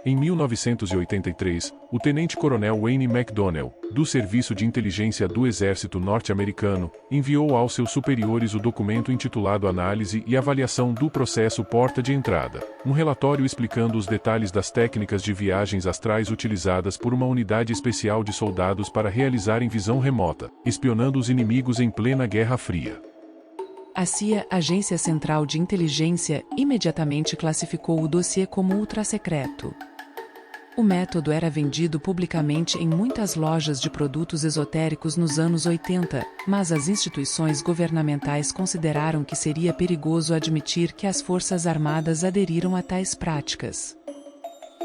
Em 1983, o tenente-coronel Wayne McDonnell, do Serviço de Inteligência do Exército Norte-Americano, enviou aos seus superiores o documento intitulado Análise e Avaliação do Processo Porta de Entrada, um relatório explicando os detalhes das técnicas de viagens astrais utilizadas por uma unidade especial de soldados para realizarem visão remota, espionando os inimigos em plena Guerra Fria. A CIA, Agência Central de Inteligência, imediatamente classificou o dossiê como ultra-secreto. O método era vendido publicamente em muitas lojas de produtos esotéricos nos anos 80, mas as instituições governamentais consideraram que seria perigoso admitir que as Forças Armadas aderiram a tais práticas.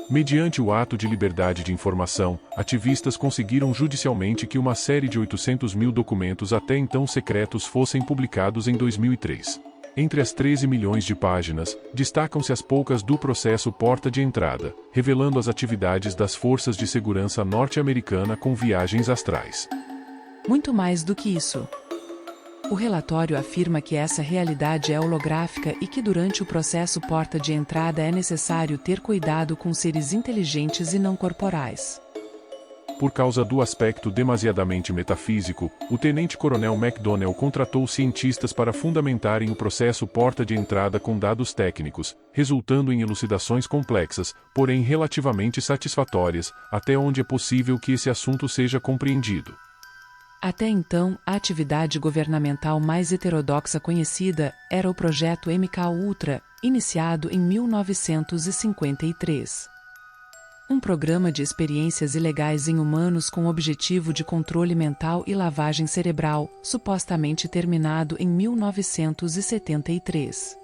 Mediante o ato de liberdade de informação, ativistas conseguiram judicialmente que uma série de 800 mil documentos até então secretos fossem publicados em 2003. Entre as 13 milhões de páginas, destacam-se as poucas do processo Porta de Entrada, revelando as atividades das forças de segurança norte-americana com viagens astrais. Muito mais do que isso. O relatório afirma que essa realidade é holográfica e que durante o processo Porta de Entrada é necessário ter cuidado com seres inteligentes e não corporais. Por causa do aspecto demasiadamente metafísico, o tenente-coronel McDonnell contratou cientistas para fundamentarem o processo Porta de Entrada com dados técnicos, resultando em elucidações complexas, porém relativamente satisfatórias, até onde é possível que esse assunto seja compreendido. Até então, a atividade governamental mais heterodoxa conhecida era o projeto MK-Ultra, iniciado em 1953. Um programa de experiências ilegais em humanos com objetivo de controle mental e lavagem cerebral, supostamente terminado em 1973.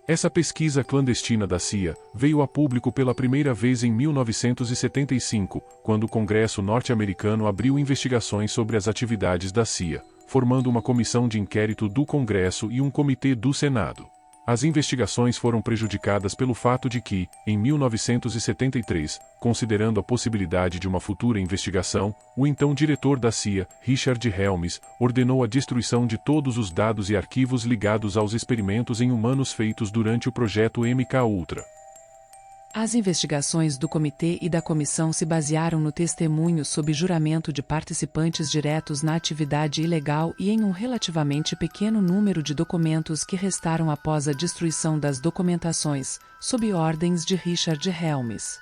Essa pesquisa clandestina da CIA veio a público pela primeira vez em 1975, quando o Congresso norte-americano abriu investigações sobre as atividades da CIA, formando uma comissão de inquérito do Congresso e um comitê do Senado. As investigações foram prejudicadas pelo fato de que, em 1973, considerando a possibilidade de uma futura investigação, o então diretor da CIA, Richard Helms, ordenou a destruição de todos os dados e arquivos ligados aos experimentos em humanos feitos durante o projeto MK-Ultra. As investigações do comitê e da comissão se basearam no testemunho sob juramento de participantes diretos na atividade ilegal e em um relativamente pequeno número de documentos que restaram após a destruição das documentações, sob ordens de Richard Helms.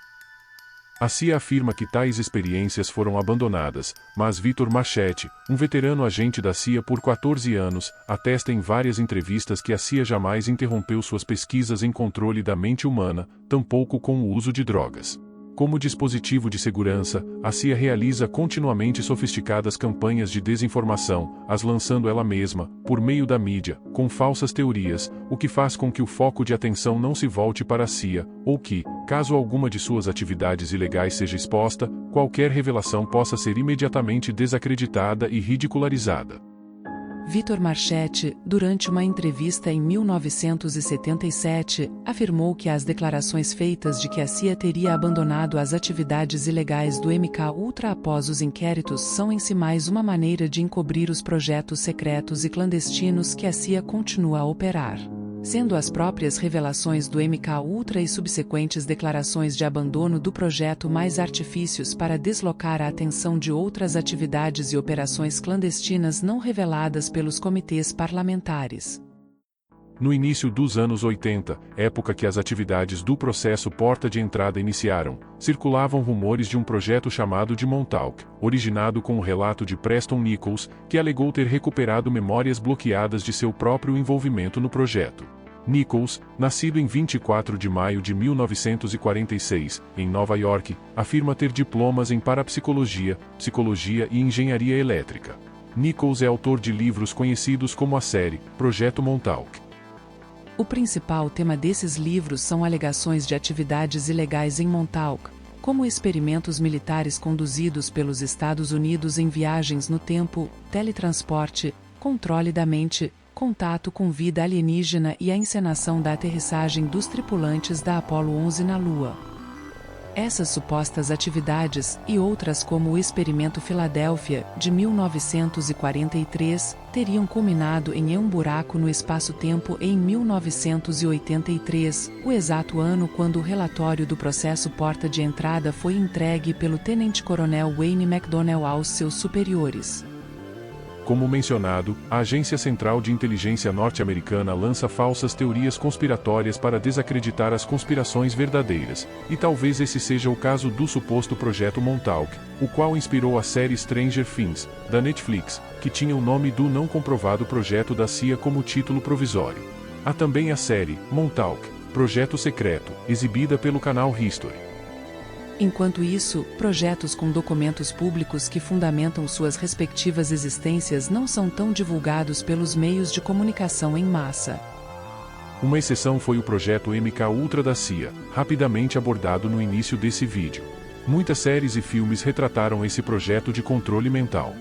A CIA afirma que tais experiências foram abandonadas, mas Victor Marchetti, um veterano agente da CIA por 14 anos, atesta em várias entrevistas que a CIA jamais interrompeu suas pesquisas em controle da mente humana, tampouco com o uso de drogas. Como dispositivo de segurança, a CIA realiza continuamente sofisticadas campanhas de desinformação, as lançando ela mesma, por meio da mídia, com falsas teorias, o que faz com que o foco de atenção não se volte para a CIA, ou que, caso alguma de suas atividades ilegais seja exposta, qualquer revelação possa ser imediatamente desacreditada e ridicularizada. Victor Marchetti, durante uma entrevista em 1977, afirmou que as declarações feitas de que a CIA teria abandonado as atividades ilegais do MK-Ultra após os inquéritos são em si mais uma maneira de encobrir os projetos secretos e clandestinos que a CIA continua a operar. Sendo as próprias revelações do MK-Ultra e subsequentes declarações de abandono do projeto mais artifícios para deslocar a atenção de outras atividades e operações clandestinas não reveladas pelos comitês parlamentares. No início dos anos 80, época que as atividades do processo Porta de Entrada iniciaram, circulavam rumores de um projeto chamado de Montauk, originado com o relato de Preston Nichols, que alegou ter recuperado memórias bloqueadas de seu próprio envolvimento no projeto. Nichols, nascido em 24 de maio de 1946, em Nova York, afirma ter diplomas em parapsicologia, psicologia e engenharia elétrica. Nichols é autor de livros conhecidos como a série Projeto Montauk. O principal tema desses livros são alegações de atividades ilegais em Montauk, como experimentos militares conduzidos pelos Estados Unidos em viagens no tempo, teletransporte, controle da mente, contato com vida alienígena e a encenação da aterrissagem dos tripulantes da Apollo 11 na Lua. Essas supostas atividades, e outras como o Experimento Filadélfia, de 1943, teriam culminado em um buraco no espaço-tempo em 1983, o exato ano quando o relatório do processo porta de entrada foi entregue pelo tenente-coronel Wayne McDonnell aos seus superiores. Como mencionado, a Agência Central de Inteligência norte-americana lança falsas teorias conspiratórias para desacreditar as conspirações verdadeiras, e talvez esse seja o caso do suposto Projeto Montauk, o qual inspirou a série Stranger Things, da Netflix, que tinha o nome do não comprovado projeto da CIA como título provisório. Há também a série Montauk, Projeto Secreto, exibida pelo canal History. Enquanto isso, projetos com documentos públicos que fundamentam suas respectivas existências não são tão divulgados pelos meios de comunicação em massa. Uma exceção foi o projeto MK-Ultra da CIA, rapidamente abordado no início desse vídeo. Muitas séries e filmes retrataram esse projeto de controle mental.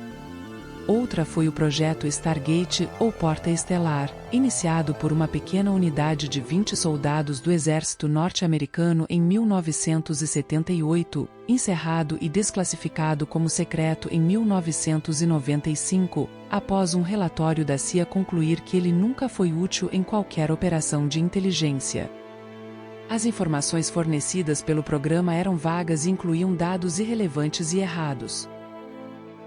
Outra foi o projeto Stargate, ou Porta Estelar, iniciado por uma pequena unidade de 20 soldados do exército norte-americano em 1978, encerrado e desclassificado como secreto em 1995, após um relatório da CIA concluir que ele nunca foi útil em qualquer operação de inteligência. As informações fornecidas pelo programa eram vagas e incluíam dados irrelevantes e errados.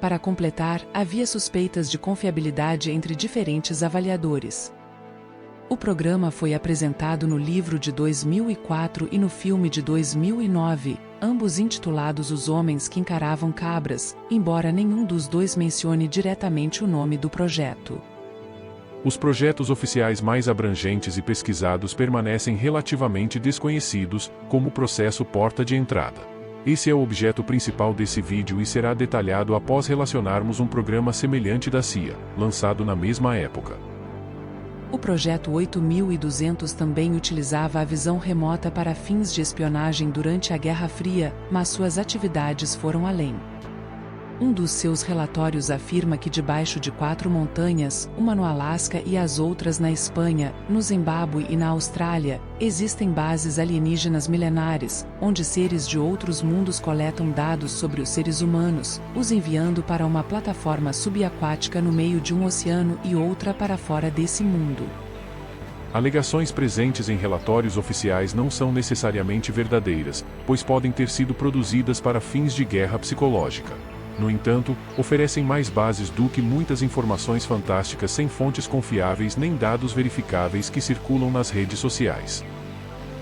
Para completar, havia suspeitas de confiabilidade entre diferentes avaliadores. O programa foi apresentado no livro de 2004 e no filme de 2009, ambos intitulados Os Homens que Encaravam Cabras, embora nenhum dos dois mencione diretamente o nome do projeto. Os projetos oficiais mais abrangentes e pesquisados permanecem relativamente desconhecidos, como o processo Porta de Entrada. Esse é o objeto principal desse vídeo e será detalhado após relacionarmos um programa semelhante da CIA, lançado na mesma época. O projeto 8200 também utilizava a visão remota para fins de espionagem durante a Guerra Fria, mas suas atividades foram além. Um dos seus relatórios afirma que debaixo de 4 montanhas, uma no Alasca e as outras na Espanha, no Zimbábue e na Austrália, existem bases alienígenas milenares, onde seres de outros mundos coletam dados sobre os seres humanos, os enviando para uma plataforma subaquática no meio de um oceano e outra para fora desse mundo. Alegações presentes em relatórios oficiais não são necessariamente verdadeiras, pois podem ter sido produzidas para fins de guerra psicológica. No entanto, oferecem mais bases do que muitas informações fantásticas sem fontes confiáveis nem dados verificáveis que circulam nas redes sociais.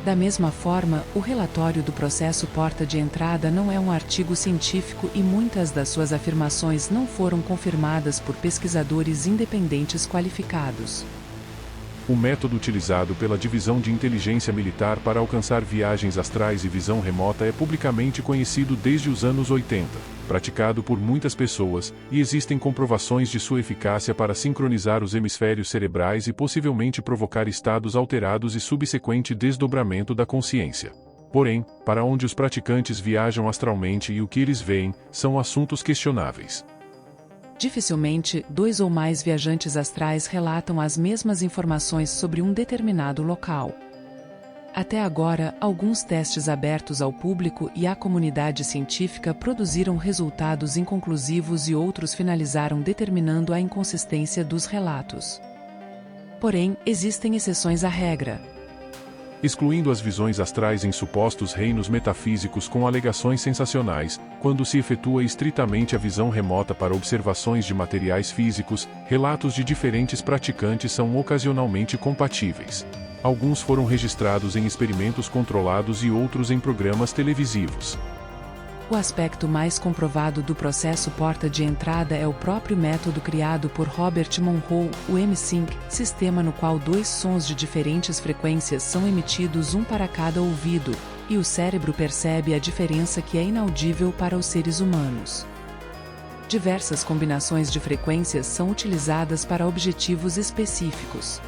Da mesma forma, o relatório do processo Porta de Entrada não é um artigo científico e muitas das suas afirmações não foram confirmadas por pesquisadores independentes qualificados. O método utilizado pela Divisão de Inteligência Militar para alcançar viagens astrais e visão remota é publicamente conhecido desde os anos 80, praticado por muitas pessoas, e existem comprovações de sua eficácia para sincronizar os hemisférios cerebrais e possivelmente provocar estados alterados e subsequente desdobramento da consciência. Porém, para onde os praticantes viajam astralmente e o que eles veem, são assuntos questionáveis. Dificilmente, 2 ou mais viajantes astrais relatam as mesmas informações sobre um determinado local. Até agora, alguns testes abertos ao público e à comunidade científica produziram resultados inconclusivos e outros finalizaram determinando a inconsistência dos relatos. Porém, existem exceções à regra. Excluindo as visões astrais em supostos reinos metafísicos com alegações sensacionais, quando se efetua estritamente a visão remota para observações de materiais físicos, relatos de diferentes praticantes são ocasionalmente compatíveis. Alguns foram registrados em experimentos controlados e outros em programas televisivos. O aspecto mais comprovado do processo Porta de Entrada é o próprio método criado por Robert Monroe, o M-Sync, sistema no qual 2 sons de diferentes frequências são emitidos um para cada ouvido, e o cérebro percebe a diferença que é inaudível para os seres humanos. Diversas combinações de frequências são utilizadas para objetivos específicos.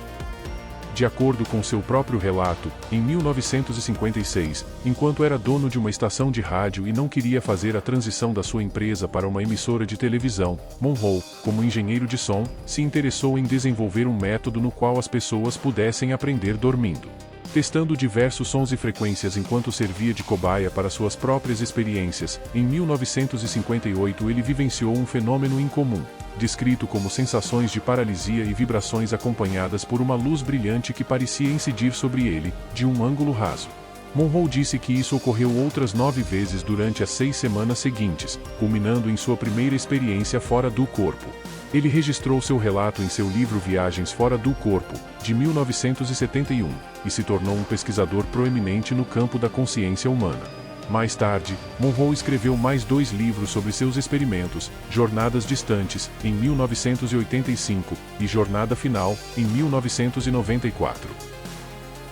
De acordo com seu próprio relato, em 1956, enquanto era dono de uma estação de rádio e não queria fazer a transição da sua empresa para uma emissora de televisão, Monroe, como engenheiro de som, se interessou em desenvolver um método no qual as pessoas pudessem aprender dormindo. Testando diversos sons e frequências enquanto servia de cobaia para suas próprias experiências, em 1958 ele vivenciou um fenômeno incomum, descrito como sensações de paralisia e vibrações acompanhadas por uma luz brilhante que parecia incidir sobre ele, de um ângulo raso. Monroe disse que isso ocorreu outras 9 vezes durante as 6 semanas seguintes, culminando em sua primeira experiência fora do corpo. Ele registrou seu relato em seu livro Viagens Fora do Corpo, de 1971, e se tornou um pesquisador proeminente no campo da consciência humana. Mais tarde, Monroe escreveu mais 2 livros sobre seus experimentos, Jornadas Distantes, em 1985, e Jornada Final, em 1994.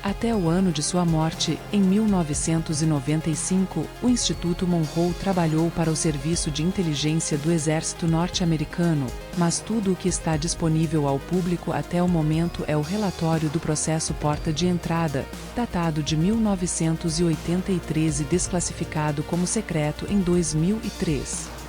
Até o ano de sua morte, em 1995, o Instituto Monroe trabalhou para o Serviço de Inteligência do Exército Norte-Americano, mas tudo o que está disponível ao público até o momento é o relatório do processo Porta de Entrada, datado de 1983 e desclassificado como secreto em 2003.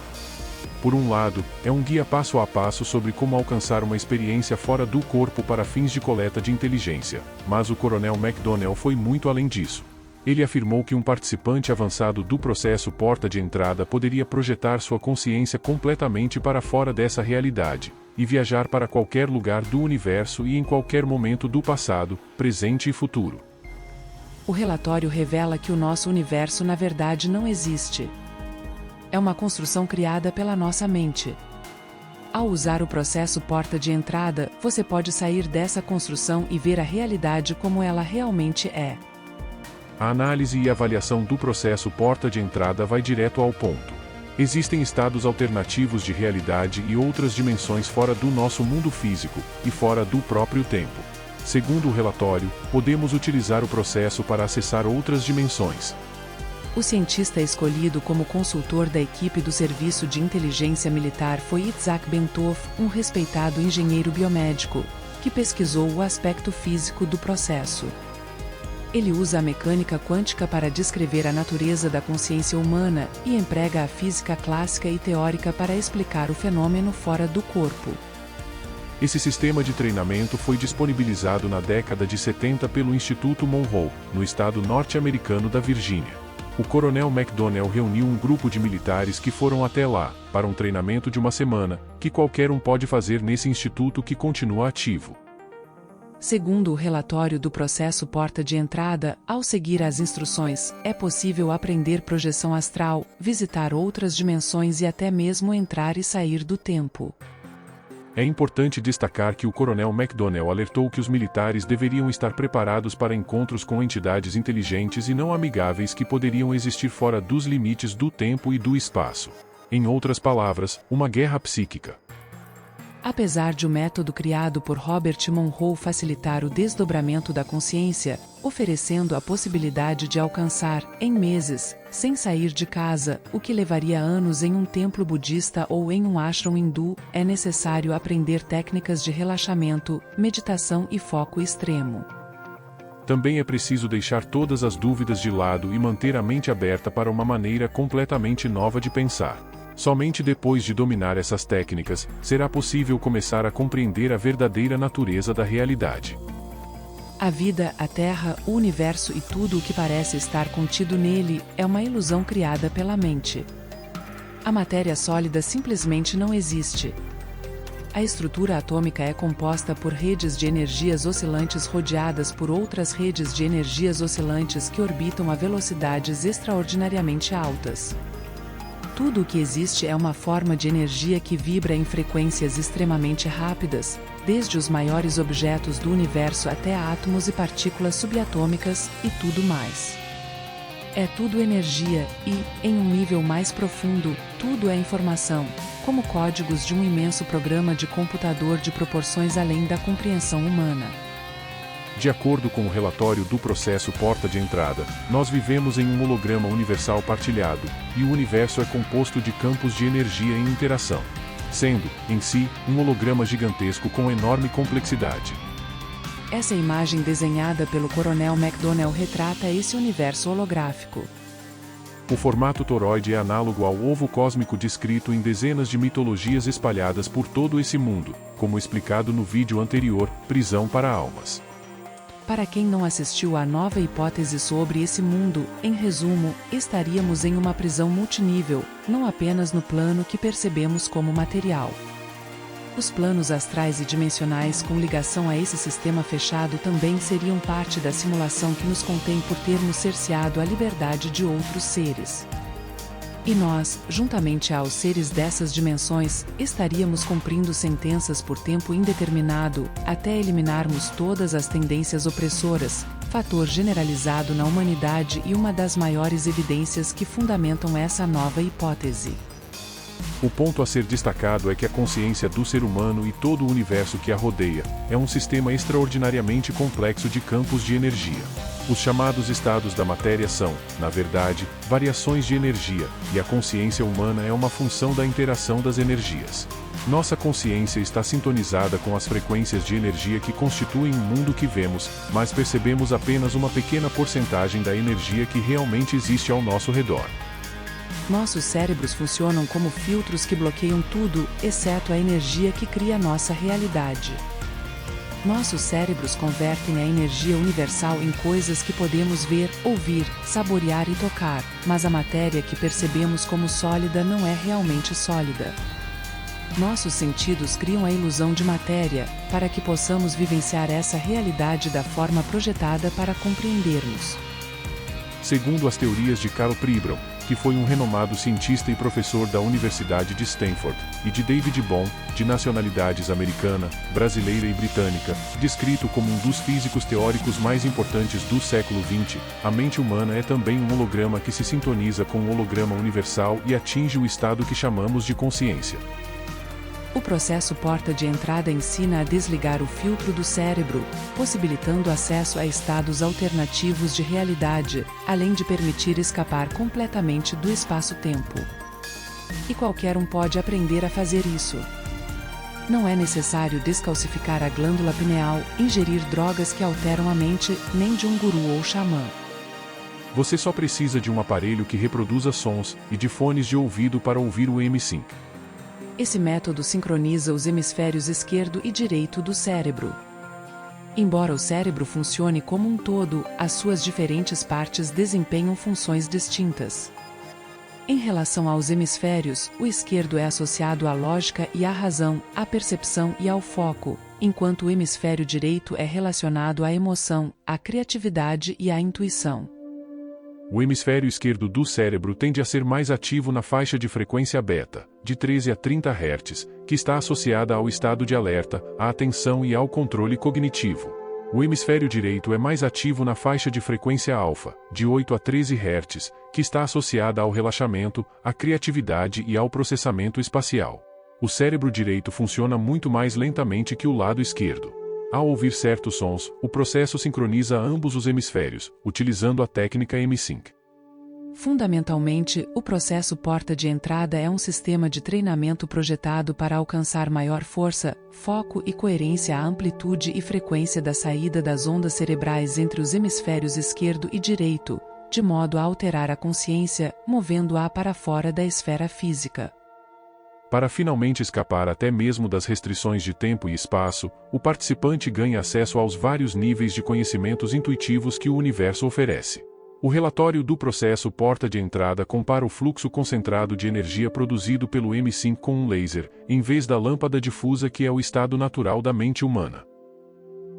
Por um lado, é um guia passo a passo sobre como alcançar uma experiência fora do corpo para fins de coleta de inteligência, mas o Coronel McDonnell foi muito além disso. Ele afirmou que um participante avançado do processo Porta de Entrada poderia projetar sua consciência completamente para fora dessa realidade, e viajar para qualquer lugar do universo e em qualquer momento do passado, presente e futuro. O relatório revela que o nosso universo na verdade não existe. É uma construção criada pela nossa mente. Ao usar o processo Porta de Entrada, você pode sair dessa construção e ver a realidade como ela realmente é. A análise e avaliação do processo Porta de Entrada vai direto ao ponto. Existem estados alternativos de realidade e outras dimensões fora do nosso mundo físico, e fora do próprio tempo. Segundo o relatório, podemos utilizar o processo para acessar outras dimensões. O cientista escolhido como consultor da equipe do Serviço de Inteligência Militar foi Itzhak Bentov, um respeitado engenheiro biomédico, que pesquisou o aspecto físico do processo. Ele usa a mecânica quântica para descrever a natureza da consciência humana e emprega a física clássica e teórica para explicar o fenômeno fora do corpo. Esse sistema de treinamento foi disponibilizado na década de 70 pelo Instituto Monroe, no estado norte-americano da Virgínia. O Coronel McDonnell reuniu um grupo de militares que foram até lá, para um treinamento de uma semana, que qualquer um pode fazer nesse instituto que continua ativo. Segundo o relatório do processo Porta de Entrada, ao seguir as instruções, é possível aprender projeção astral, visitar outras dimensões e até mesmo entrar e sair do tempo. É importante destacar que o Coronel McDonnell alertou que os militares deveriam estar preparados para encontros com entidades inteligentes e não amigáveis que poderiam existir fora dos limites do tempo e do espaço. Em outras palavras, uma guerra psíquica. Apesar de o método criado por Robert Monroe facilitar o desdobramento da consciência, oferecendo a possibilidade de alcançar, em meses, sem sair de casa, o que levaria anos em um templo budista ou em um ashram hindu, é necessário aprender técnicas de relaxamento, meditação e foco extremo. Também é preciso deixar todas as dúvidas de lado e manter a mente aberta para uma maneira completamente nova de pensar. Somente depois de dominar essas técnicas, será possível começar a compreender a verdadeira natureza da realidade. A vida, a Terra, o universo e tudo o que parece estar contido nele, é uma ilusão criada pela mente. A matéria sólida simplesmente não existe. A estrutura atômica é composta por redes de energias oscilantes rodeadas por outras redes de energias oscilantes que orbitam a velocidades extraordinariamente altas. Tudo o que existe é uma forma de energia que vibra em frequências extremamente rápidas, desde os maiores objetos do universo até átomos e partículas subatômicas, e tudo mais. É tudo energia e, em um nível mais profundo, tudo é informação, como códigos de um imenso programa de computador de proporções além da compreensão humana. De acordo com o relatório do processo Porta de Entrada, nós vivemos em um holograma universal partilhado, e o universo é composto de campos de energia em interação, sendo, em si, um holograma gigantesco com enorme complexidade. Essa imagem desenhada pelo Coronel McDonnell retrata esse universo holográfico. O formato toroide é análogo ao ovo cósmico descrito em dezenas de mitologias espalhadas por todo esse mundo, como explicado no vídeo anterior, Prisão para Almas. Para quem não assistiu à nova hipótese sobre esse mundo, em resumo, estaríamos em uma prisão multinível, não apenas no plano que percebemos como material. Os planos astrais e dimensionais com ligação a esse sistema fechado também seriam parte da simulação que nos contém por termos cerceado a liberdade de outros seres. E nós, juntamente aos seres dessas dimensões, estaríamos cumprindo sentenças por tempo indeterminado, até eliminarmos todas as tendências opressoras, fator generalizado na humanidade e uma das maiores evidências que fundamentam essa nova hipótese. O ponto a ser destacado é que a consciência do ser humano e todo o universo que a rodeia é um sistema extraordinariamente complexo de campos de energia. Os chamados estados da matéria são, na verdade, variações de energia, e a consciência humana é uma função da interação das energias. Nossa consciência está sintonizada com as frequências de energia que constituem o mundo que vemos, mas percebemos apenas uma pequena porcentagem da energia que realmente existe ao nosso redor. Nossos cérebros funcionam como filtros que bloqueiam tudo, exceto a energia que cria nossa realidade. Nossos cérebros convertem a energia universal em coisas que podemos ver, ouvir, saborear e tocar, mas a matéria que percebemos como sólida não é realmente sólida. Nossos sentidos criam a ilusão de matéria, para que possamos vivenciar essa realidade da forma projetada para compreendermos. Segundo as teorias de Karl Pribram, que foi um renomado cientista e professor da Universidade de Stanford, e de David Bohm, de nacionalidades americana, brasileira e britânica, descrito como um dos físicos teóricos mais importantes do século XX, a mente humana é também um holograma que se sintoniza com o holograma universal e atinge o estado que chamamos de consciência. O processo porta de entrada ensina a desligar o filtro do cérebro, possibilitando acesso a estados alternativos de realidade, além de permitir escapar completamente do espaço-tempo. E qualquer um pode aprender a fazer isso. Não é necessário descalcificar a glândula pineal, ingerir drogas que alteram a mente, nem de um guru ou xamã. Você só precisa de um aparelho que reproduza sons, e de fones de ouvido para ouvir o M5. Esse método sincroniza os hemisférios esquerdo e direito do cérebro. Embora o cérebro funcione como um todo, as suas diferentes partes desempenham funções distintas. Em relação aos hemisférios, o esquerdo é associado à lógica e à razão, à percepção e ao foco, enquanto o hemisfério direito é relacionado à emoção, à criatividade e à intuição. O hemisfério esquerdo do cérebro tende a ser mais ativo na faixa de frequência beta, de 13 a 30 Hz, que está associada ao estado de alerta, à atenção e ao controle cognitivo. O hemisfério direito é mais ativo na faixa de frequência alfa, de 8 a 13 Hz, que está associada ao relaxamento, à criatividade e ao processamento espacial. O cérebro direito funciona muito mais lentamente que o lado esquerdo. Ao ouvir certos sons, o processo sincroniza ambos os hemisférios, utilizando a técnica M-Sync. Fundamentalmente, o processo porta de entrada é um sistema de treinamento projetado para alcançar maior força, foco e coerência à amplitude e frequência da saída das ondas cerebrais entre os hemisférios esquerdo e direito, de modo a alterar a consciência, movendo-a para fora da esfera física. Para finalmente escapar até mesmo das restrições de tempo e espaço, o participante ganha acesso aos vários níveis de conhecimentos intuitivos que o universo oferece. O relatório do processo porta de entrada compara o fluxo concentrado de energia produzido pelo M5 com um laser, em vez da lâmpada difusa que é o estado natural da mente humana.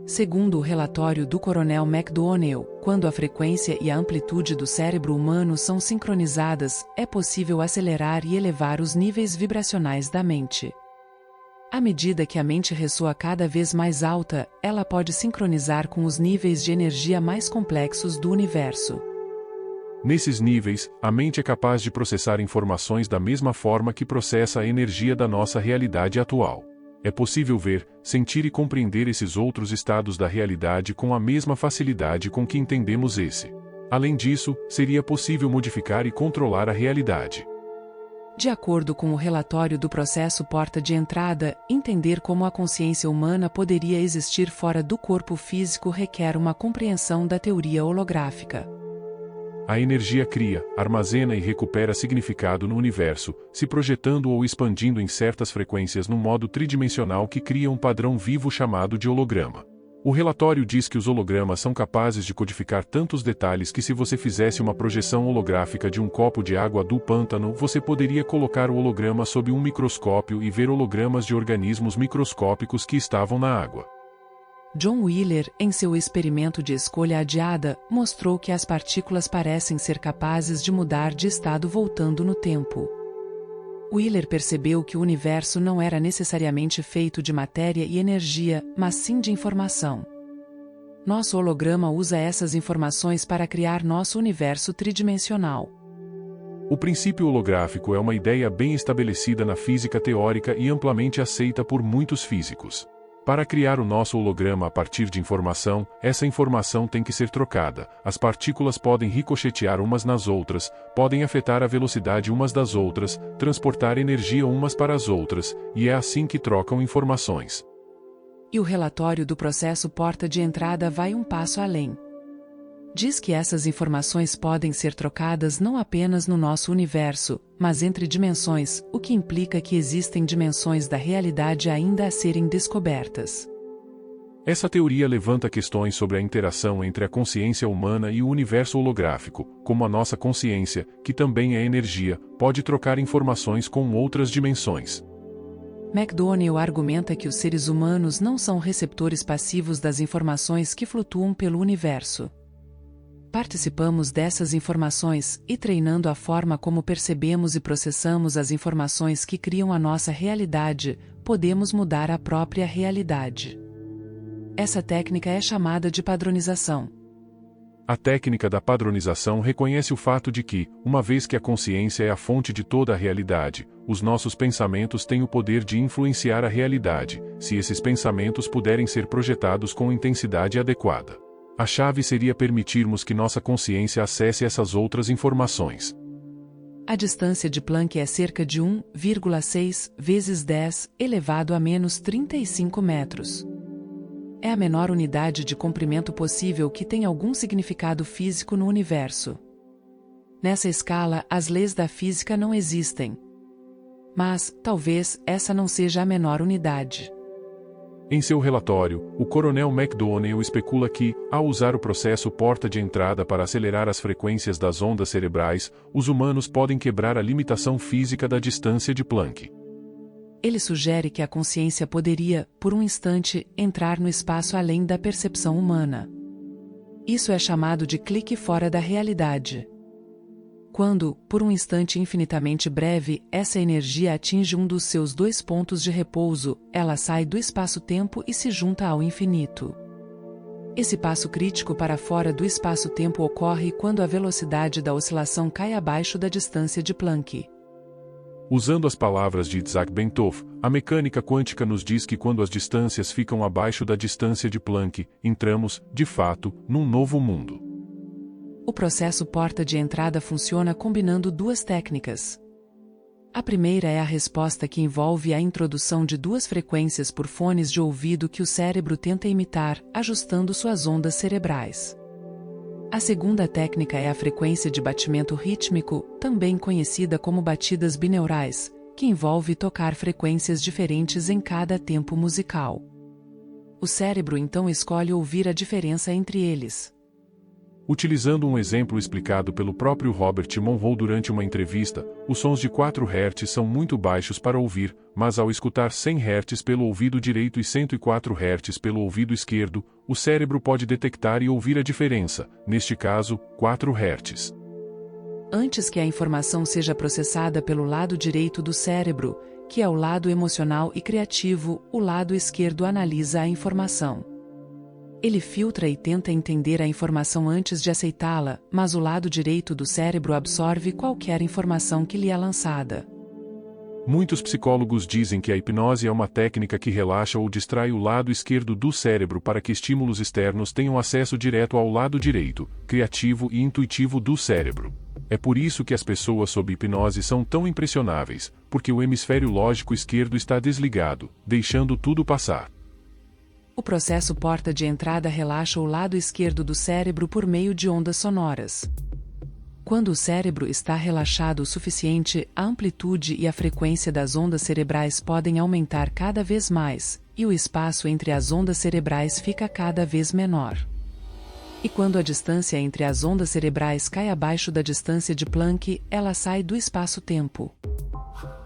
Segundo o relatório do Coronel McDonnell, quando a frequência e a amplitude do cérebro humano são sincronizadas, é possível acelerar e elevar os níveis vibracionais da mente. À medida que a mente ressoa cada vez mais alta, ela pode sincronizar com os níveis de energia mais complexos do universo. Nesses níveis, a mente é capaz de processar informações da mesma forma que processa a energia da nossa realidade atual. É possível ver, sentir e compreender esses outros estados da realidade com a mesma facilidade com que entendemos esse. Além disso, seria possível modificar e controlar a realidade. De acordo com o relatório do processo porta de entrada, entender como a consciência humana poderia existir fora do corpo físico requer uma compreensão da teoria holográfica. A energia cria, armazena e recupera significado no universo, se projetando ou expandindo em certas frequências num modo tridimensional que cria um padrão vivo chamado de holograma. O relatório diz que os hologramas são capazes de codificar tantos detalhes que se você fizesse uma projeção holográfica de um copo de água do pântano, você poderia colocar o holograma sob um microscópio e ver hologramas de organismos microscópicos que estavam na água. John Wheeler, em seu experimento de escolha adiada, mostrou que as partículas parecem ser capazes de mudar de estado voltando no tempo. Wheeler percebeu que o universo não era necessariamente feito de matéria e energia, mas sim de informação. Nosso holograma usa essas informações para criar nosso universo tridimensional. O princípio holográfico é uma ideia bem estabelecida na física teórica e amplamente aceita por muitos físicos. Para criar o nosso holograma a partir de informação, essa informação tem que ser trocada. As partículas podem ricochetear umas nas outras, podem afetar a velocidade umas das outras, transportar energia umas para as outras, e é assim que trocam informações. E o relatório do processo porta de entrada vai um passo além. Diz que essas informações podem ser trocadas não apenas no nosso universo, mas entre dimensões, o que implica que existem dimensões da realidade ainda a serem descobertas. Essa teoria levanta questões sobre a interação entre a consciência humana e o universo holográfico, como a nossa consciência, que também é energia, pode trocar informações com outras dimensões. McDonnell argumenta que os seres humanos não são receptores passivos das informações que flutuam pelo universo. Participamos dessas informações e treinando a forma como percebemos e processamos as informações que criam a nossa realidade, podemos mudar a própria realidade. Essa técnica é chamada de padronização. A técnica da padronização reconhece o fato de que, uma vez que a consciência é a fonte de toda a realidade, os nossos pensamentos têm o poder de influenciar a realidade, se esses pensamentos puderem ser projetados com intensidade adequada. A chave seria permitirmos que nossa consciência acesse essas outras informações. A distância de Planck é cerca de 1,6 vezes 10 elevado a menos 35 metros. É a menor unidade de comprimento possível que tem algum significado físico no universo. Nessa escala, as leis da física não existem. Mas, talvez, essa não seja a menor unidade. Em seu relatório, o coronel McDonnell especula que, ao usar o processo porta de entrada para acelerar as frequências das ondas cerebrais, os humanos podem quebrar a limitação física da distância de Planck. Ele sugere que a consciência poderia, por um instante, entrar no espaço além da percepção humana. Isso é chamado de clique fora da realidade. Quando, por um instante infinitamente breve, essa energia atinge um dos seus dois pontos de repouso, ela sai do espaço-tempo e se junta ao infinito. Esse passo crítico para fora do espaço-tempo ocorre quando a velocidade da oscilação cai abaixo da distância de Planck. Usando as palavras de Isaac Bentov, a mecânica quântica nos diz que quando as distâncias ficam abaixo da distância de Planck, entramos, de fato, num novo mundo. O processo porta de entrada funciona combinando duas técnicas. A primeira é a resposta que envolve a introdução de duas frequências por fones de ouvido que o cérebro tenta imitar, ajustando suas ondas cerebrais. A segunda técnica é a frequência de batimento rítmico, também conhecida como batidas bineurais, que envolve tocar frequências diferentes em cada tempo musical. O cérebro então escolhe ouvir a diferença entre eles. Utilizando um exemplo explicado pelo próprio Robert Monroe durante uma entrevista, os sons de 4 Hz são muito baixos para ouvir, mas ao escutar 100 Hz pelo ouvido direito e 104 Hz pelo ouvido esquerdo, o cérebro pode detectar e ouvir a diferença, neste caso, 4 Hz. Antes que a informação seja processada pelo lado direito do cérebro, que é o lado emocional e criativo, o lado esquerdo analisa a informação. Ele filtra e tenta entender a informação antes de aceitá-la, mas o lado direito do cérebro absorve qualquer informação que lhe é lançada. Muitos psicólogos dizem que a hipnose é uma técnica que relaxa ou distrai o lado esquerdo do cérebro para que estímulos externos tenham acesso direto ao lado direito, criativo e intuitivo do cérebro. É por isso que as pessoas sob hipnose são tão impressionáveis, porque o hemisfério lógico esquerdo está desligado, deixando tudo passar. O processo porta de entrada relaxa o lado esquerdo do cérebro por meio de ondas sonoras. Quando o cérebro está relaxado o suficiente, a amplitude e a frequência das ondas cerebrais podem aumentar cada vez mais, e o espaço entre as ondas cerebrais fica cada vez menor. E quando a distância entre as ondas cerebrais cai abaixo da distância de Planck, ela sai do espaço-tempo.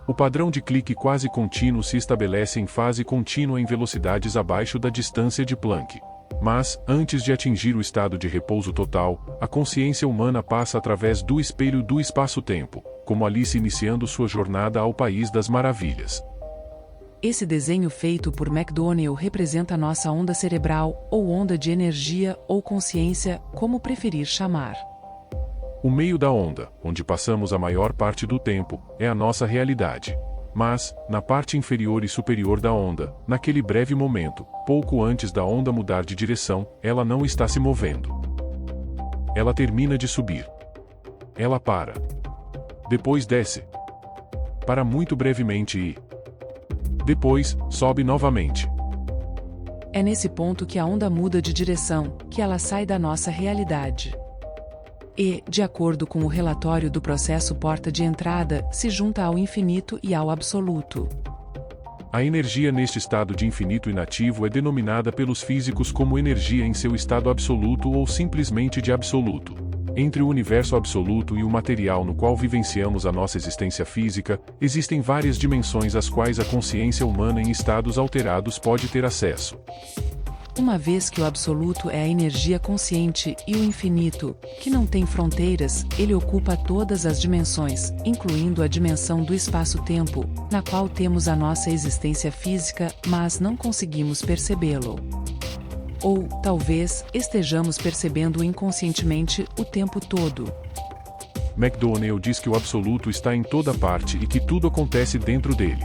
O padrão de clique quase contínuo se estabelece em fase contínua em velocidades abaixo da distância de Planck. Mas, antes de atingir o estado de repouso total, a consciência humana passa através do espelho do espaço-tempo, como Alice iniciando sua jornada ao País das Maravilhas. Esse desenho feito por McDonnell representa nossa onda cerebral, ou onda de energia, ou consciência, como preferir chamar. O meio da onda, onde passamos a maior parte do tempo, é a nossa realidade. Mas, na parte inferior e superior da onda, naquele breve momento, pouco antes da onda mudar de direção, ela não está se movendo. Ela termina de subir. Ela para. Depois desce. Para muito brevemente e depois, sobe novamente. É nesse ponto que a onda muda de direção, que ela sai da nossa realidade. E, de acordo com o relatório do processo porta de entrada, se junta ao infinito e ao absoluto. A energia neste estado de infinito inativo é denominada pelos físicos como energia em seu estado absoluto ou simplesmente de absoluto. Entre o universo absoluto e o material no qual vivenciamos a nossa existência física, existem várias dimensões às quais a consciência humana em estados alterados pode ter acesso. Uma vez que o absoluto é a energia consciente e o infinito, que não tem fronteiras, ele ocupa todas as dimensões, incluindo a dimensão do espaço-tempo, na qual temos a nossa existência física, mas não conseguimos percebê-lo. Ou, talvez, estejamos percebendo-o inconscientemente o tempo todo. McDonnell diz que o absoluto está em toda parte e que tudo acontece dentro dele.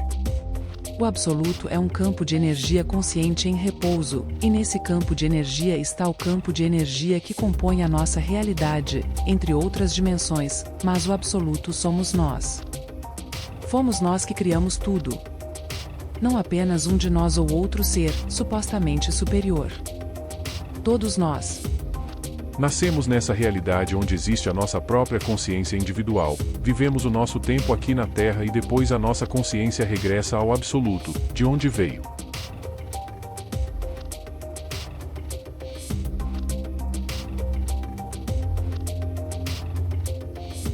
O absoluto é um campo de energia consciente em repouso, e nesse campo de energia está o campo de energia que compõe a nossa realidade, entre outras dimensões, mas o absoluto somos nós. Fomos nós que criamos tudo. Não apenas um de nós ou outro ser, supostamente superior. Todos nós. Nascemos nessa realidade onde existe a nossa própria consciência individual, vivemos o nosso tempo aqui na Terra e depois a nossa consciência regressa ao absoluto, de onde veio.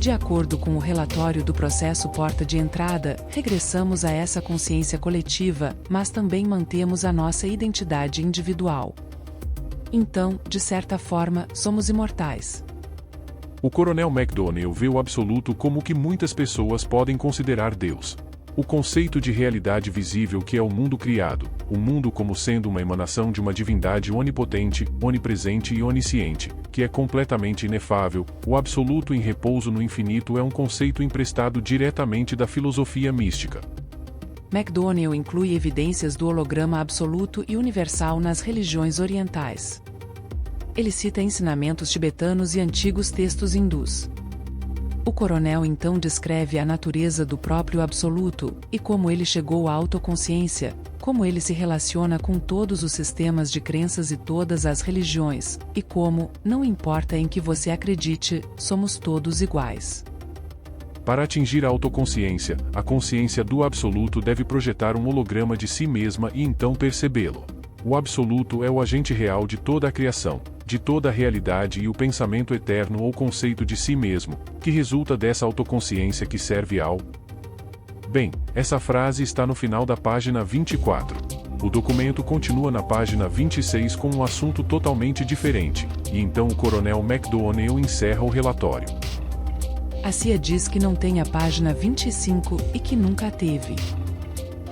De acordo com o relatório do processo porta de entrada, regressamos a essa consciência coletiva, mas também mantemos a nossa identidade individual. Então, de certa forma, somos imortais. O coronel McDonnell vê o absoluto como o que muitas pessoas podem considerar Deus. O conceito de realidade visível que é o mundo criado, o mundo como sendo uma emanação de uma divindade onipotente, onipresente e onisciente, que é completamente inefável, o absoluto em repouso no infinito é um conceito emprestado diretamente da filosofia mística. McDonnell inclui evidências do holograma absoluto e universal nas religiões orientais. Ele cita ensinamentos tibetanos e antigos textos hindus. O coronel então descreve a natureza do próprio absoluto, e como ele chegou à autoconsciência, como ele se relaciona com todos os sistemas de crenças e todas as religiões, e como, não importa em que você acredite, somos todos iguais. Para atingir a autoconsciência, a consciência do absoluto deve projetar um holograma de si mesma e então percebê-lo. O absoluto é o agente real de toda a criação, de toda a realidade e o pensamento eterno ou conceito de si mesmo, que resulta dessa autoconsciência que serve ao... Bem, essa frase está no final da página 24. O documento continua na página 26 com um assunto totalmente diferente, e então o coronel McDonnell encerra o relatório. A CIA diz que não tem a página 25 e que nunca a teve.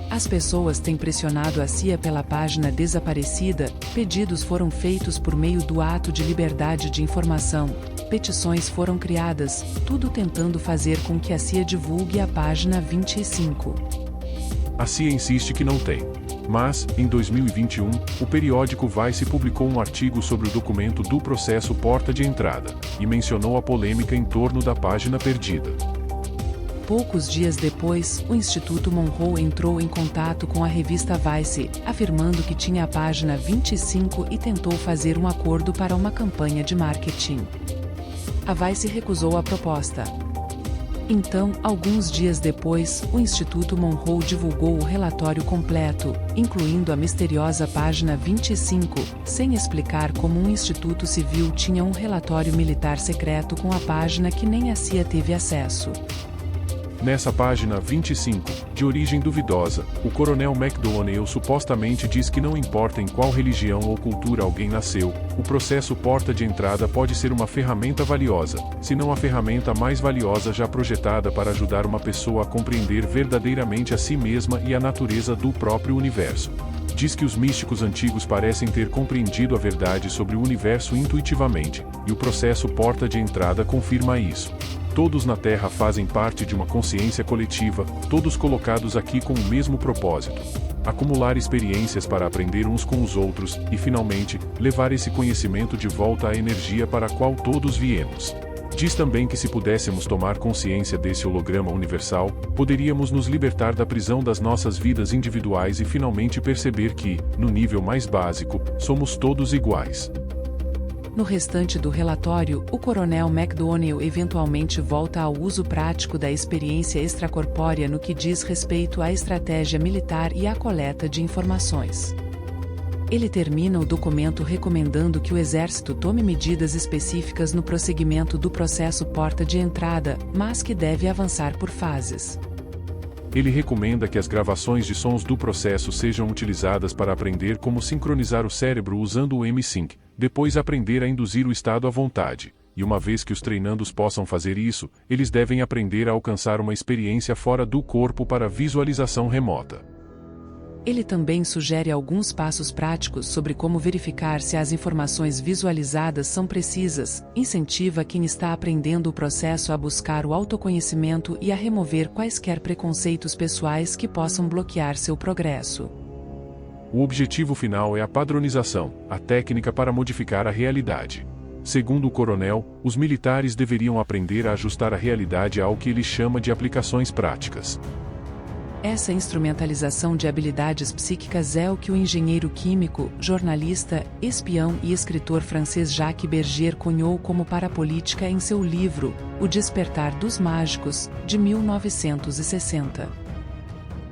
As pessoas têm pressionado a CIA pela página desaparecida, pedidos foram feitos por meio do ato de liberdade de informação, petições foram criadas, tudo tentando fazer com que a CIA divulgue a página 25. A CIA insiste que não tem. Mas, em 2021, o periódico Vice publicou um artigo sobre o documento do processo porta de entrada, e mencionou a polêmica em torno da página perdida. Poucos dias depois, o Instituto Monroe entrou em contato com a revista Vice, afirmando que tinha a página 25 e tentou fazer um acordo para uma campanha de marketing. A Vice recusou a proposta. Então, alguns dias depois, o Instituto Monroe divulgou o relatório completo, incluindo a misteriosa página 25, sem explicar como um instituto civil tinha um relatório militar secreto com a página que nem a CIA teve acesso. Nessa página 25, de origem duvidosa, o coronel McDonnell supostamente diz que não importa em qual religião ou cultura alguém nasceu, o processo porta de entrada pode ser uma ferramenta valiosa, se não a ferramenta mais valiosa já projetada para ajudar uma pessoa a compreender verdadeiramente a si mesma e a natureza do próprio universo. Diz que os místicos antigos parecem ter compreendido a verdade sobre o universo intuitivamente, e o processo porta de entrada confirma isso. Todos na Terra fazem parte de uma consciência coletiva, todos colocados aqui com o mesmo propósito: acumular experiências para aprender uns com os outros, e finalmente, levar esse conhecimento de volta à energia para a qual todos viemos. Diz também que se pudéssemos tomar consciência desse holograma universal, poderíamos nos libertar da prisão das nossas vidas individuais e finalmente perceber que, no nível mais básico, somos todos iguais. No restante do relatório, o coronel McDonnell eventualmente volta ao uso prático da experiência extracorpórea no que diz respeito à estratégia militar e à coleta de informações. Ele termina o documento recomendando que o Exército tome medidas específicas no prosseguimento do processo porta de entrada, mas que deve avançar por fases. Ele recomenda que as gravações de sons do processo sejam utilizadas para aprender como sincronizar o cérebro usando o M-Sync, depois aprender a induzir o estado à vontade, e uma vez que os treinandos possam fazer isso, eles devem aprender a alcançar uma experiência fora do corpo para visualização remota. Ele também sugere alguns passos práticos sobre como verificar se as informações visualizadas são precisas, incentiva quem está aprendendo o processo a buscar o autoconhecimento e a remover quaisquer preconceitos pessoais que possam bloquear seu progresso. O objetivo final é a padronização, a técnica para modificar a realidade. Segundo o coronel, os militares deveriam aprender a ajustar a realidade ao que ele chama de aplicações práticas. Essa instrumentalização de habilidades psíquicas é o que o engenheiro químico, jornalista, espião e escritor francês Jacques Bergier cunhou como parapolítica em seu livro, O Despertar dos Mágicos, de 1960.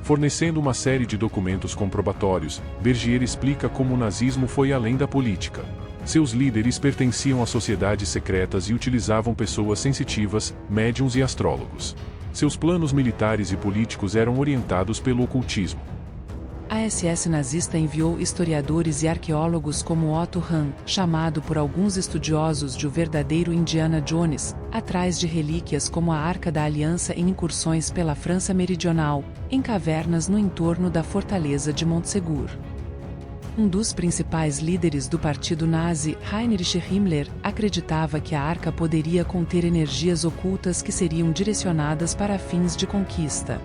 Fornecendo uma série de documentos comprobatórios, Bergier explica como o nazismo foi além da política. Seus líderes pertenciam a sociedades secretas e utilizavam pessoas sensitivas, médiuns e astrólogos. Seus planos militares e políticos eram orientados pelo ocultismo. A SS nazista enviou historiadores e arqueólogos como Otto Hahn, chamado por alguns estudiosos de o verdadeiro Indiana Jones, atrás de relíquias como a Arca da Aliança em incursões pela França Meridional, em cavernas no entorno da fortaleza de Montsegur. Um dos principais líderes do partido nazi, Heinrich Himmler, acreditava que a arca poderia conter energias ocultas que seriam direcionadas para fins de conquista.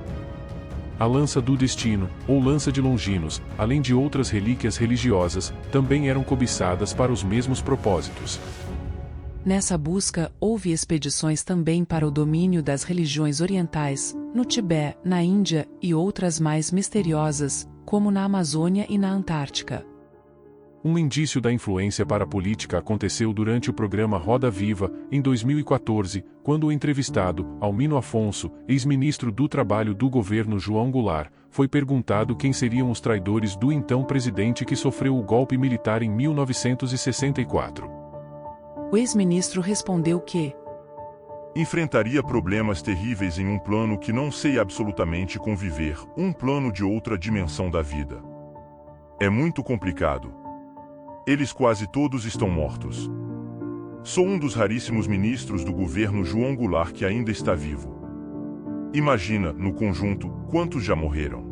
A lança do destino, ou lança de Longinos, além de outras relíquias religiosas, também eram cobiçadas para os mesmos propósitos. Nessa busca, houve expedições também para o domínio das religiões orientais, no Tibete, na Índia, e outras mais misteriosas, como na Amazônia e na Antártica. Um indício da influência parapolítica aconteceu durante o programa Roda Viva, em 2014, quando o entrevistado, Almino Afonso, ex-ministro do Trabalho do governo João Goulart, foi perguntado quem seriam os traidores do então presidente que sofreu o golpe militar em 1964. O ex-ministro respondeu que enfrentaria problemas terríveis em um plano que não sei absolutamente conviver, um plano de outra dimensão da vida. É muito complicado. Eles quase todos estão mortos. Sou um dos raríssimos ministros do governo João Goulart que ainda está vivo. Imagina, no conjunto, quantos já morreram.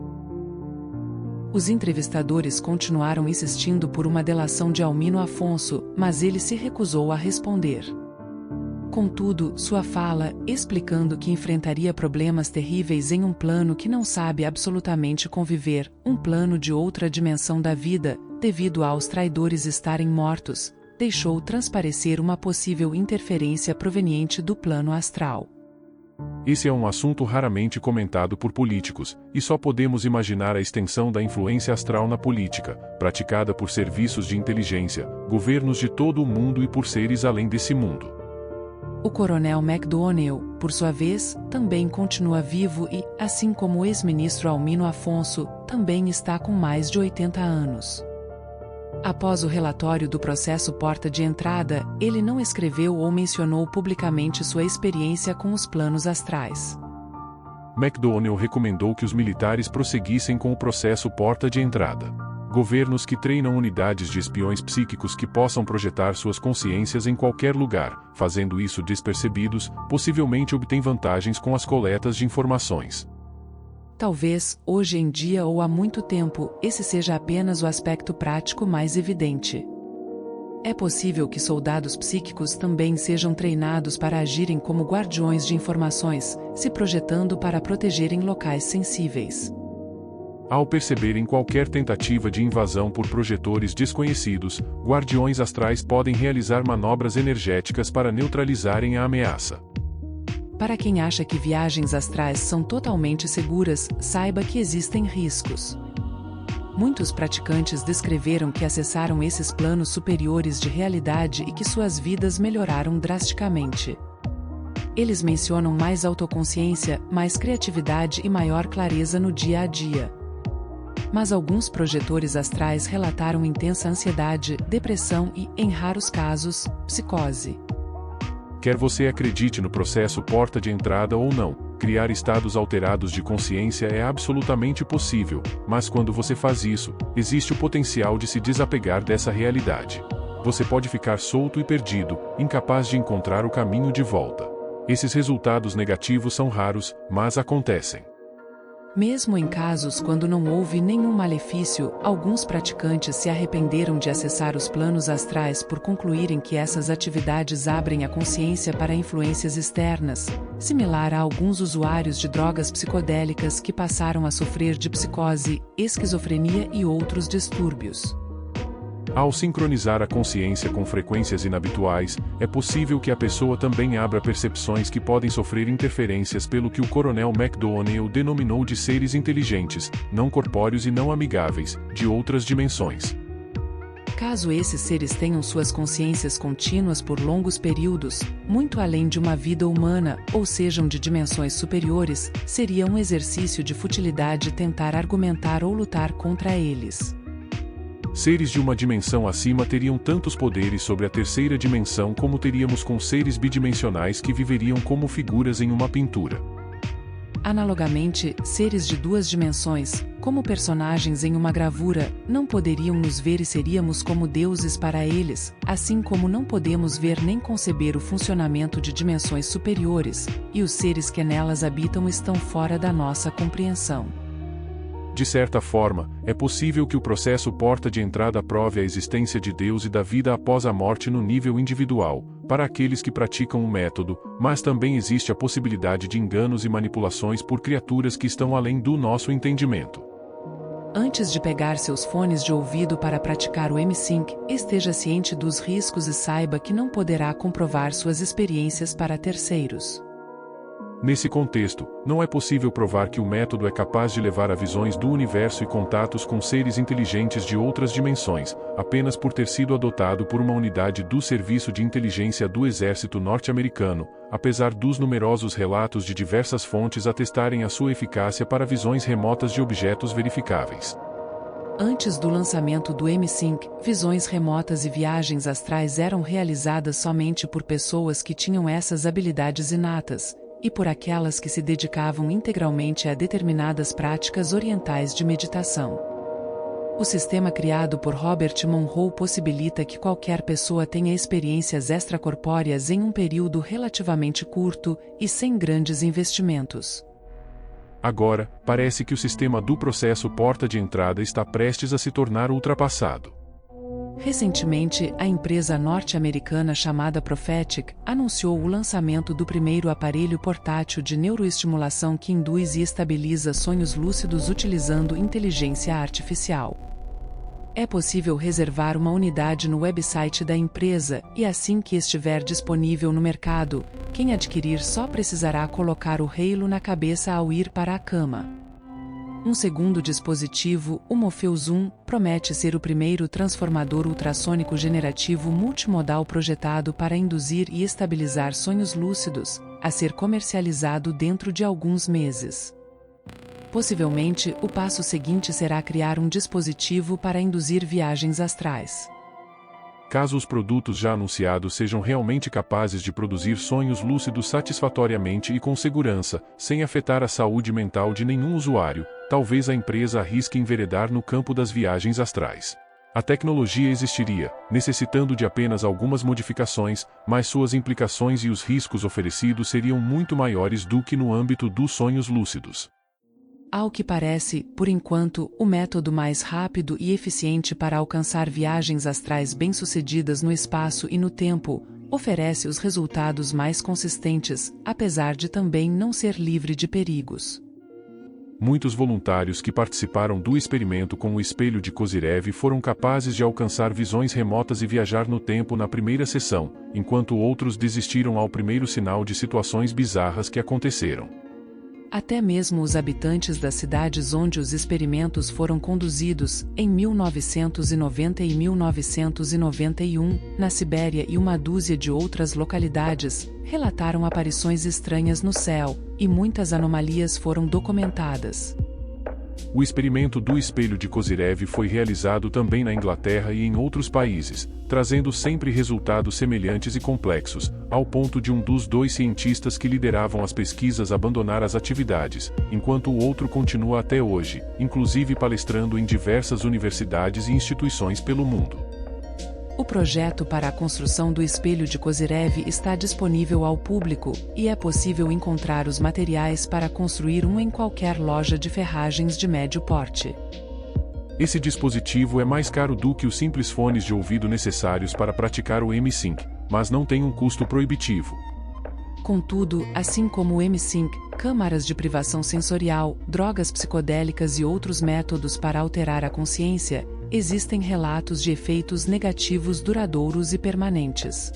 Os entrevistadores continuaram insistindo por uma delação de Almino Afonso, mas ele se recusou a responder. Contudo, sua fala, explicando que enfrentaria problemas terríveis em um plano que não sabe absolutamente conviver, um plano de outra dimensão da vida, devido aos traidores estarem mortos, deixou transparecer uma possível interferência proveniente do plano astral. Esse é um assunto raramente comentado por políticos, e só podemos imaginar a extensão da influência astral na política, praticada por serviços de inteligência, governos de todo o mundo e por seres além desse mundo. O coronel McDonnell, por sua vez, também continua vivo e, assim como o ex-ministro Almino Afonso, também está com mais de 80 anos. Após o relatório do processo Porta de Entrada, ele não escreveu ou mencionou publicamente sua experiência com os planos astrais. McDonnell recomendou que os militares prosseguissem com o processo Porta de Entrada. Governos que treinam unidades de espiões psíquicos que possam projetar suas consciências em qualquer lugar, fazendo isso despercebidos, possivelmente obtêm vantagens com as coletas de informações. Talvez, hoje em dia ou há muito tempo, esse seja apenas o aspecto prático mais evidente. É possível que soldados psíquicos também sejam treinados para agirem como guardiões de informações, se projetando para protegerem locais sensíveis. Ao perceberem qualquer tentativa de invasão por projetores desconhecidos, guardiões astrais podem realizar manobras energéticas para neutralizarem a ameaça. Para quem acha que viagens astrais são totalmente seguras, saiba que existem riscos. Muitos praticantes descreveram que acessaram esses planos superiores de realidade e que suas vidas melhoraram drasticamente. Eles mencionam mais autoconsciência, mais criatividade e maior clareza no dia a dia. Mas alguns projetores astrais relataram intensa ansiedade, depressão e, em raros casos, psicose. Quer você acredite no processo Porta de Entrada ou não, criar estados alterados de consciência é absolutamente possível, mas quando você faz isso, existe o potencial de se desapegar dessa realidade. Você pode ficar solto e perdido, incapaz de encontrar o caminho de volta. Esses resultados negativos são raros, mas acontecem. Mesmo em casos quando não houve nenhum malefício, alguns praticantes se arrependeram de acessar os planos astrais por concluírem que essas atividades abrem a consciência para influências externas, similar a alguns usuários de drogas psicodélicas que passaram a sofrer de psicose, esquizofrenia e outros distúrbios. Ao sincronizar a consciência com frequências inabituais, é possível que a pessoa também abra percepções que podem sofrer interferências pelo que o coronel McDonnell denominou de seres inteligentes, não corpóreos e não amigáveis, de outras dimensões. Caso esses seres tenham suas consciências contínuas por longos períodos, muito além de uma vida humana, ou sejam de dimensões superiores, seria um exercício de futilidade tentar argumentar ou lutar contra eles. Seres de uma dimensão acima teriam tantos poderes sobre a terceira dimensão como teríamos com seres bidimensionais que viveriam como figuras em uma pintura. Analogamente, seres de duas dimensões, como personagens em uma gravura, não poderiam nos ver e seríamos como deuses para eles, assim como não podemos ver nem conceber o funcionamento de dimensões superiores, e os seres que nelas habitam estão fora da nossa compreensão. De certa forma, é possível que o processo Porta de Entrada prove a existência de Deus e da vida após a morte no nível individual, para aqueles que praticam o método, mas também existe a possibilidade de enganos e manipulações por criaturas que estão além do nosso entendimento. Antes de pegar seus fones de ouvido para praticar o M-Sync, esteja ciente dos riscos e saiba que não poderá comprovar suas experiências para terceiros. Nesse contexto, não é possível provar que o método é capaz de levar a visões do universo e contatos com seres inteligentes de outras dimensões, apenas por ter sido adotado por uma unidade do Serviço de Inteligência do Exército Norte-Americano, apesar dos numerosos relatos de diversas fontes atestarem a sua eficácia para visões remotas de objetos verificáveis. Antes do lançamento do M-Sync, visões remotas e viagens astrais eram realizadas somente por pessoas que tinham essas habilidades inatas, e por aquelas que se dedicavam integralmente a determinadas práticas orientais de meditação. O sistema criado por Robert Monroe possibilita que qualquer pessoa tenha experiências extracorpóreas em um período relativamente curto e sem grandes investimentos. Agora, parece que o sistema do processo Porta de Entrada está prestes a se tornar ultrapassado. Recentemente, a empresa norte-americana chamada Prophetic anunciou o lançamento do primeiro aparelho portátil de neuroestimulação que induz e estabiliza sonhos lúcidos utilizando inteligência artificial. É possível reservar uma unidade no website da empresa e assim que estiver disponível no mercado, quem adquirir só precisará colocar o Halo na cabeça ao ir para a cama. Um segundo dispositivo, o Morpheus 1, promete ser o primeiro transformador ultrassônico generativo multimodal projetado para induzir e estabilizar sonhos lúcidos, a ser comercializado dentro de alguns meses. Possivelmente, o passo seguinte será criar um dispositivo para induzir viagens astrais. Caso os produtos já anunciados sejam realmente capazes de produzir sonhos lúcidos satisfatoriamente e com segurança, sem afetar a saúde mental de nenhum usuário, talvez a empresa arrisque enveredar no campo das viagens astrais. A tecnologia existiria, necessitando de apenas algumas modificações, mas suas implicações e os riscos oferecidos seriam muito maiores do que no âmbito dos sonhos lúcidos. Ao que parece, por enquanto, o método mais rápido e eficiente para alcançar viagens astrais bem-sucedidas no espaço e no tempo, oferece os resultados mais consistentes, apesar de também não ser livre de perigos. Muitos voluntários que participaram do experimento com o espelho de Kozyrev foram capazes de alcançar visões remotas e viajar no tempo na primeira sessão, enquanto outros desistiram ao primeiro sinal de situações bizarras que aconteceram. Até mesmo os habitantes das cidades onde os experimentos foram conduzidos, em 1990 e 1991, na Sibéria e uma dúzia de outras localidades, relataram aparições estranhas no céu, e muitas anomalias foram documentadas. O experimento do espelho de Kozyrev foi realizado também na Inglaterra e em outros países, trazendo sempre resultados semelhantes e complexos, ao ponto de um dos dois cientistas que lideravam as pesquisas abandonar as atividades, enquanto o outro continua até hoje, inclusive palestrando em diversas universidades e instituições pelo mundo. O projeto para a construção do espelho de Kozyrev está disponível ao público, e é possível encontrar os materiais para construir um em qualquer loja de ferragens de médio porte. Esse dispositivo é mais caro do que os simples fones de ouvido necessários para praticar o M-Sync, mas não tem um custo proibitivo. Contudo, assim como o M-Sync, câmaras de privação sensorial, drogas psicodélicas e outros métodos para alterar a consciência, existem relatos de efeitos negativos duradouros e permanentes.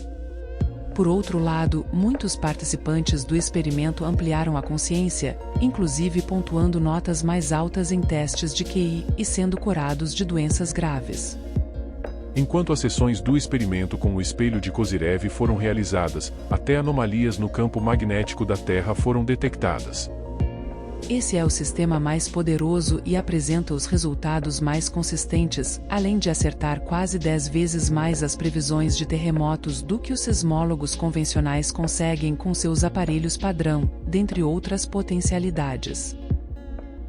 Por outro lado, muitos participantes do experimento ampliaram a consciência, inclusive pontuando notas mais altas em testes de QI e sendo curados de doenças graves. Enquanto as sessões do experimento com o espelho de Kozyrev foram realizadas, até anomalias no campo magnético da Terra foram detectadas. Esse é o sistema mais poderoso e apresenta os resultados mais consistentes, além de acertar quase 10 vezes mais as previsões de terremotos do que os sismólogos convencionais conseguem com seus aparelhos padrão, dentre outras potencialidades.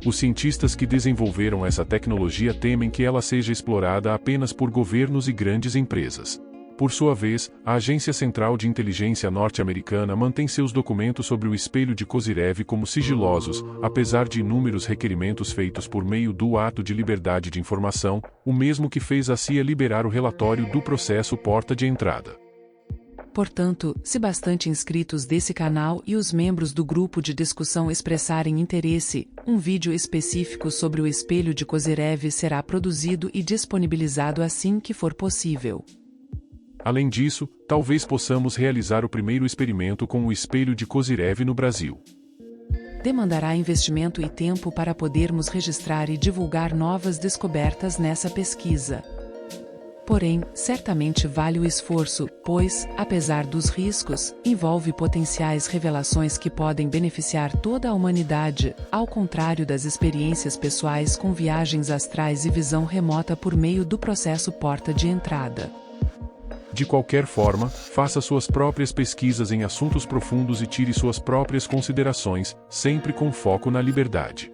Os cientistas que desenvolveram essa tecnologia temem que ela seja explorada apenas por governos e grandes empresas. Por sua vez, a Agência Central de Inteligência norte-americana mantém seus documentos sobre o espelho de Kozyrev como sigilosos, apesar de inúmeros requerimentos feitos por meio do Ato de Liberdade de Informação, o mesmo que fez a CIA liberar o relatório do processo porta de entrada. Portanto, se bastante inscritos desse canal e os membros do grupo de discussão expressarem interesse, um vídeo específico sobre o espelho de Kozyrev será produzido e disponibilizado assim que for possível. Além disso, talvez possamos realizar o primeiro experimento com o espelho de Kozyrev no Brasil. Demandará investimento e tempo para podermos registrar e divulgar novas descobertas nessa pesquisa. Porém, certamente vale o esforço, pois, apesar dos riscos, envolve potenciais revelações que podem beneficiar toda a humanidade, ao contrário das experiências pessoais com viagens astrais e visão remota por meio do processo porta de entrada. De qualquer forma, faça suas próprias pesquisas em assuntos profundos e tire suas próprias considerações, sempre com foco na liberdade.